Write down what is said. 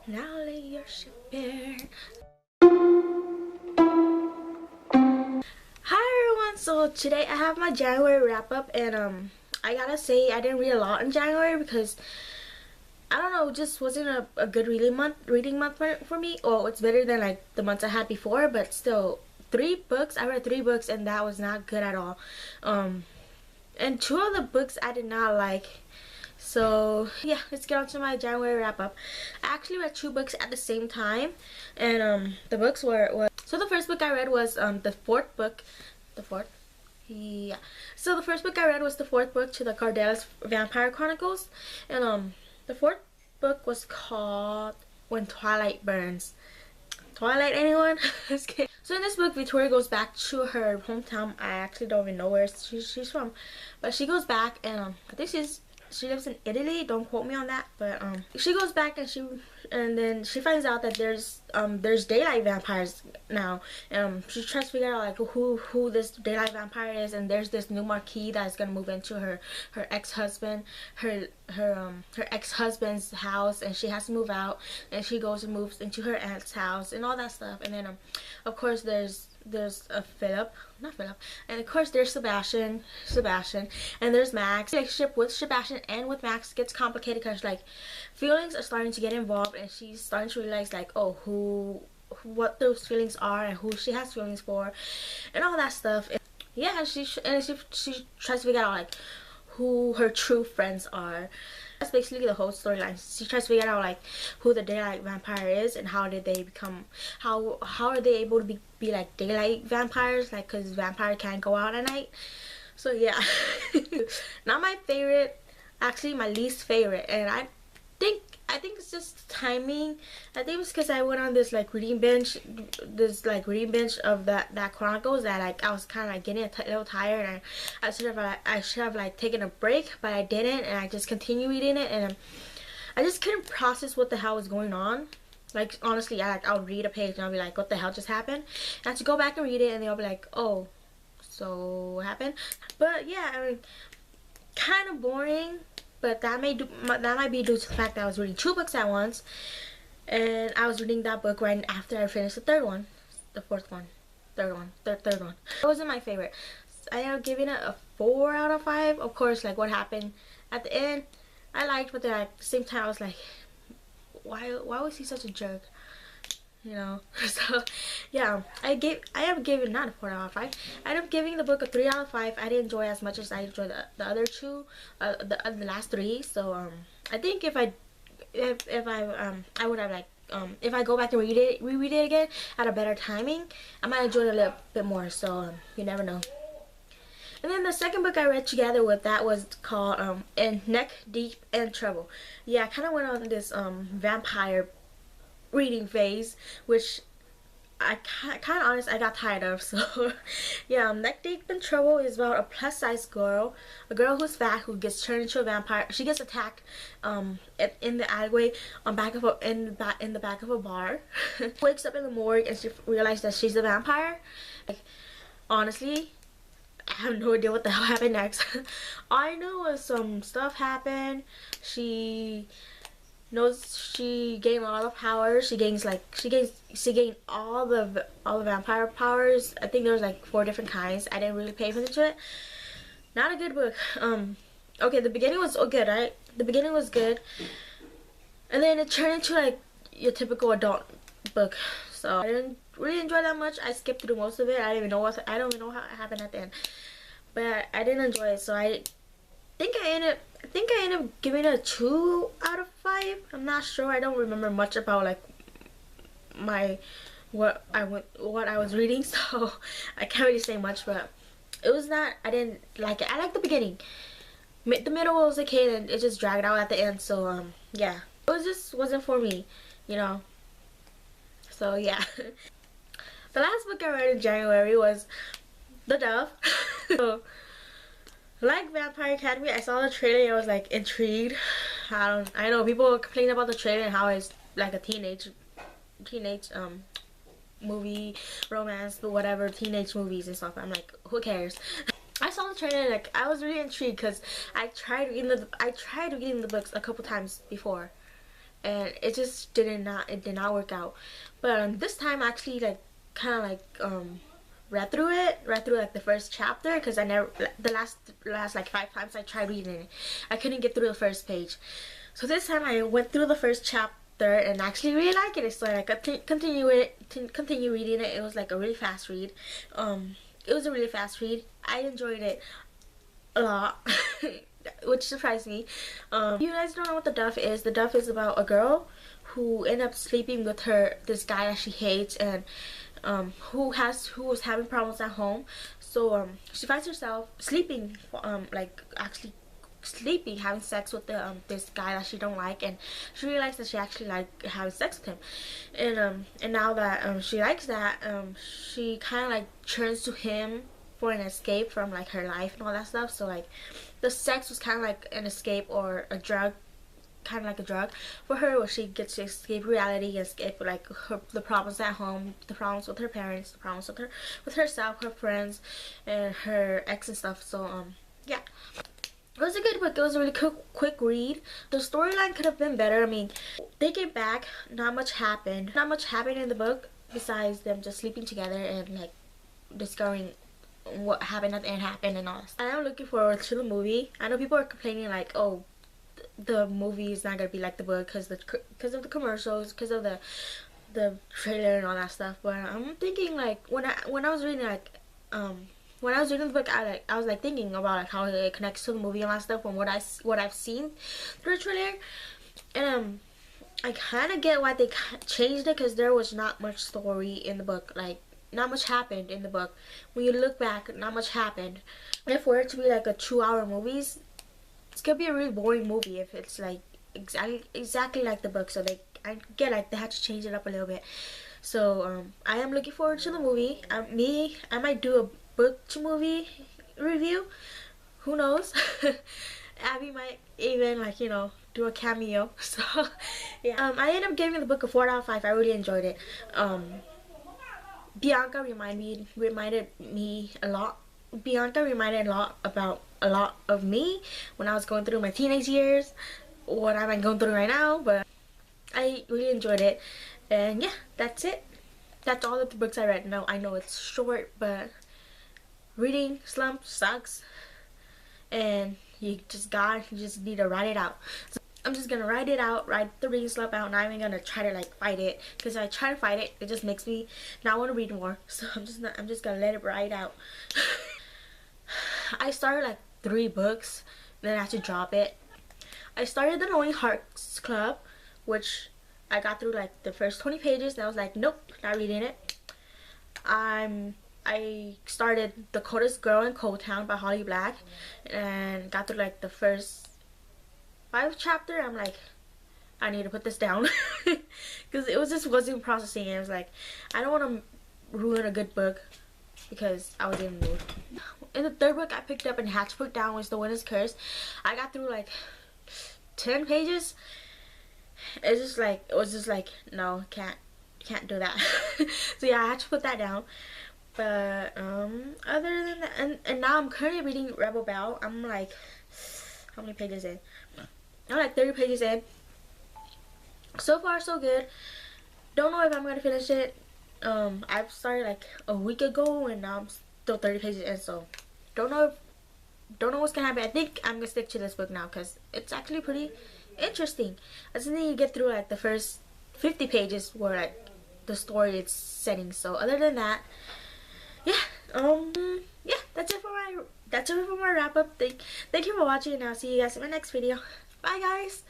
Now lay your ship bare. Hi everyone, so today I have my January wrap up, and I gotta say I didn't read a lot in January because I don't know, it just wasn't a good reading month for me. Well, it's better than like the months I had before, but still, I read 3 books and that was not good at all. And 2 of the books I did not like. So yeah, let's get on to my January wrap up. I actually read 2 books at the same time, and the books were so the first book I read was the fourth book, the fourth. Yeah. So the first book I read was the 4th book to the Cardelis Vampire Chronicles, and the 4th book was called When Twilight Burns. Twilight, anyone? Just kidding. So in this book, Victoria goes back to her hometown. I actually don't even know where she's from, but she goes back, and I think she lives in Italy. Don't quote me on that, but she goes back and then she finds out that there's daylight vampires now. She tries to figure out like who this daylight vampire is, and there's this new marquis that's gonna move into her ex-husband her ex-husband's house, and she has to move out, and she goes and moves into her aunt's house and all that stuff. And then of course there's a not Philip, and of course there's Sebastian, and there's Max. The relationship with Sebastian and with Max gets complicated because like feelings are starting to get involved, and she's starting to realize like, oh, what those feelings are and who she has feelings for and all that stuff. And yeah, she tries to figure out like who her true friends are. That's basically the whole storyline. She tries to figure out like who the daylight vampire is and how did they become, how are they able to be like daylight vampires, like because vampire can't go out at night. So yeah. Not my favorite, actually my least favorite, and I think it's just timing. I think it's because I went on this reading binge of that Chronicles, that like I was kind of like getting a little tired, and I should have like taken a break, but I didn't, and I just continued reading it, and I just couldn't process what the hell was going on. Like honestly, I'll read a page and I'll be like, what the hell just happened? And I have to go back and read it, and then I'll be like, oh, so what happened? But yeah, I mean, kind of boring. But that might be due to the fact that I was reading 2 books at once, and I was reading that book right after I finished the third one. It wasn't my favorite. I ended up giving it a 4 out of 5. Of course, like what happened at the end, I liked, but then at the same time I was like, why was he such a jerk? You know. So yeah, I am giving not a 4 out of 5. I ended up giving the book a 3 out of 5. I didn't enjoy as much as I enjoyed the other 2, the last 3. So I think if I would have like if I go back and reread it again at a better timing, I might enjoy it a little bit more. So you never know. And then the second book I read together with that was called In Neck Deep in Trouble. Yeah, I kind of went on this vampire reading phase, which I kind of honest I got tired of. So yeah, Neck Deep in Trouble is about a plus size girl, a girl who's fat, who gets turned into a vampire. She gets attacked in the alleyway in the back of a bar. Wakes up in the morgue and she realizes that she's a vampire. Like honestly, I have no idea what the hell happened next. All I know was some stuff happened. She gained a lot of powers. She gained all the vampire powers. I think there was like 4 different kinds. I didn't really pay attention to it. Not a good book. Okay, the beginning was good, right? The beginning was good, and then it turned into like your typical adult book. So I didn't really enjoy that much. I skipped through most of it. I don't even know how it happened at the end, but I didn't enjoy it. So I think I ended up giving it a 2 out of 5. I'm not sure. I don't remember much about like what I was reading, so I can't really say much. But it was not. I didn't like it. I liked the beginning. The middle was okay, and it just dragged out at the end. So yeah, it just wasn't for me, you know. So yeah. The last book I read in January was the Duff. So, like Vampire Academy, I saw the trailer and I was like intrigued. I know people complain about the trailer and how it's like a teenage movie, romance, but whatever, teenage movies and stuff. I'm like, who cares? I saw the trailer and like I was really intrigued because I tried reading the books a couple times before, and it just it did not work out. But this time I actually like kind of like read through like the first chapter, because I never, the last like 5 times I tried reading it, I couldn't get through the first page. So this time I went through the first chapter and actually really like it. So I continue reading it. It was like a really fast read. It was a really fast read. I enjoyed it a lot, which surprised me. You guys don't know what the Duff is. The Duff is about a girl who ended up sleeping with this guy that she hates, and who was having problems at home. So she finds herself sleeping, like actually sleeping, having sex with this guy that she don't like, and she realized that she actually like having sex with him, and now that she likes that, she kind of like turns to him for an escape from like her life and all that stuff. So like the sex was kind of like an escape, or a drug, kind of like a drug for her, where she gets to escape reality, escape like the problems at home, the problems with her parents, the problems with herself, her friends, and her ex and stuff. So yeah, it was a good book. It was a really quick read. The storyline could have been better. I mean, they came back, not much happened in the book besides them just sleeping together and like discovering what happened at the end happened and all that. I am looking forward to the movie. I know people are complaining like, oh, the movie is not gonna be like the book because of the commercials, because of the trailer and all that stuff. But I'm thinking like when I was reading like when I was reading the book, I was like thinking about like how it connects to the movie and all that stuff, and what I've seen through the trailer, and I kind of get why they changed it, because there was not much story in the book. Like not much happened in the book. When you look back, not much happened. If for it to be like a 2-hour movie, it's gonna be a really boring movie if it's like exactly like the book. So I get like they had to change it up a little bit. So I am looking forward to the movie. I might do a book to movie review. Who knows? Abby might even like, you know, do a cameo. So yeah, I ended up giving the book a 4 out of 5. I really enjoyed it. Bianca reminded me a lot. Bianca reminded a lot of me when I was going through my teenage years, what I'm going through right now. But I really enjoyed it, and yeah, that's it. That's all of the books I read. No, I know it's short, but reading slump sucks, and you just need to write it out. So I'm just gonna write it out, write the reading slump out. Not even gonna try to like fight it, because if I try to fight it, it just makes me not want to read more. So I'm just gonna let it write out. I started like 3 books, then I had to drop it. I started the Knowing Hearts Club, which I got through like the first 20 pages, and I was like, nope, not reading it. I started The Coldest Girl in Cold Town by Holly Black, and got through like the first 5 chapter. I'm like, I need to put this down, because it wasn't processing. It was like, I don't want to ruin a good book because I was in the mood. In the 3rd book I picked up and had to put down was The Winter's Curse. I got through like 10 pages. It was just like no, can't do that. So yeah, I had to put that down. But other than that, and now I'm currently reading Rebel Belle. I'm like, how many pages in? I'm like 30 pages in. So far so good. Don't know if I'm gonna finish it. I've started like a week ago, and now I'm still 30 pages in, so don't know what's gonna happen. I think I'm gonna stick to this book now, because it's actually pretty interesting. I just need to get through like the first 50 pages where like the story is setting. So other than that, yeah, yeah, that's it for my wrap up. Thank you for watching, and I'll see you guys in my next video. Bye guys.